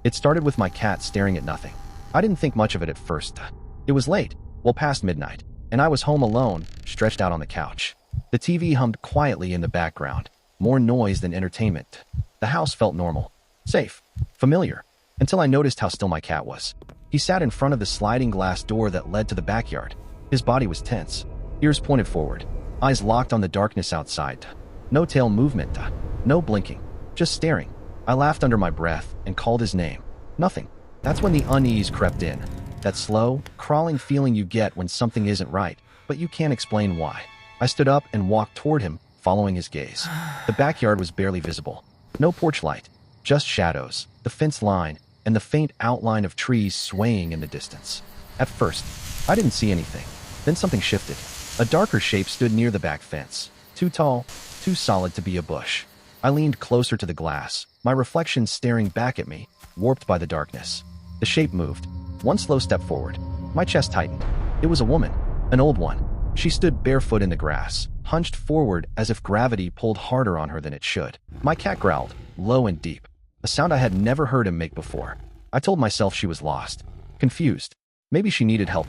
It started with my cat staring at nothing. I didn't think much of it at first. It was late, well past midnight, and I was home alone, stretched out on the couch. The TV hummed quietly in the background, more noise than entertainment. The house felt normal, safe, familiar, until I noticed how still my cat was. He sat in front of the sliding glass door that led to the backyard. His body was tense, ears pointed forward, eyes locked on the darkness outside. No tail movement, no blinking, just staring. I laughed under my breath and called his name. Nothing. That's when the unease crept in. That slow, crawling feeling you get when something isn't right, but you can't explain why. I stood up and walked toward him, following his gaze. The backyard was barely visible. No porch light, just shadows, the fence line, and the faint outline of trees swaying in the distance. At first, I didn't see anything. Then something shifted. A darker shape stood near the back fence. Too tall, too solid to be a bush. I leaned closer to the glass, my reflection staring back at me, warped by the darkness. The shape moved. One slow step forward. My chest tightened. It was a woman, an old one. She stood barefoot in the grass, hunched forward as if gravity pulled harder on her than it should. My cat growled, low and deep, a sound I had never heard him make before. I told myself she was lost, confused. Maybe she needed help.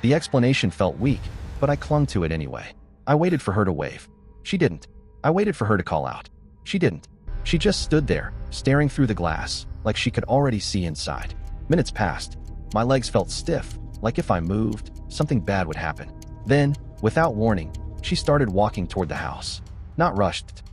The explanation felt weak, but I clung to it anyway. I waited for her to wave. She didn't. I waited for her to call out. She didn't. She just stood there, staring through the glass, like she could already see inside. Minutes passed. My legs felt stiff, like if I moved, something bad would happen. Then, without warning, she started walking toward the house. Not rushed,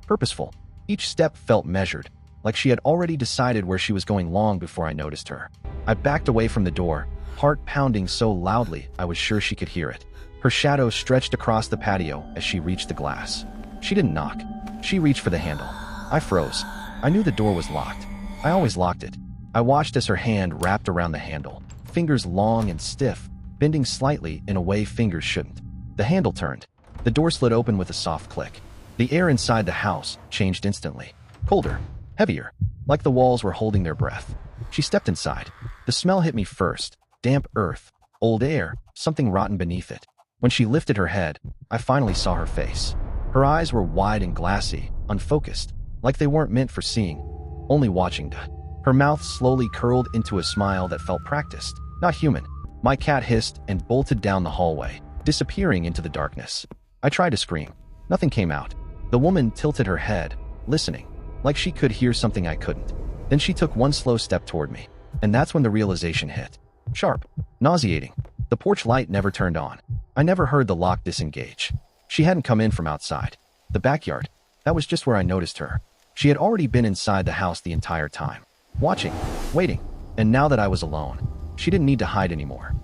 purposeful. Each step felt measured, like she had already decided where she was going long before I noticed her. I backed away from the door, heart pounding so loudly I was sure she could hear it. Her shadow stretched across the patio as she reached the glass. She didn't knock. She reached for the handle. I froze. I knew the door was locked. I always locked it. I watched as her hand wrapped around the handle, fingers long and stiff, bending slightly in a way fingers shouldn't. The handle turned. The door slid open with a soft click. The air inside the house changed instantly. Colder, heavier, like the walls were holding their breath. She stepped inside. The smell hit me first. Damp earth, old air, something rotten beneath it. When she lifted her head, I finally saw her face. Her eyes were wide and glassy, unfocused, like they weren't meant for seeing, only watching. Her mouth slowly curled into a smile that felt practiced, not human. My cat hissed and bolted down the hallway, disappearing into the darkness. I tried to scream. Nothing came out. The woman tilted her head, listening, like she could hear something I couldn't. Then she took one slow step toward me, and that's when the realization hit. Sharp, nauseating. The porch light never turned on. I never heard the lock disengage. She hadn't come in from outside. The backyard, that was just where I noticed her. She had already been inside the house the entire time, watching, waiting, and now that I was alone, she didn't need to hide anymore.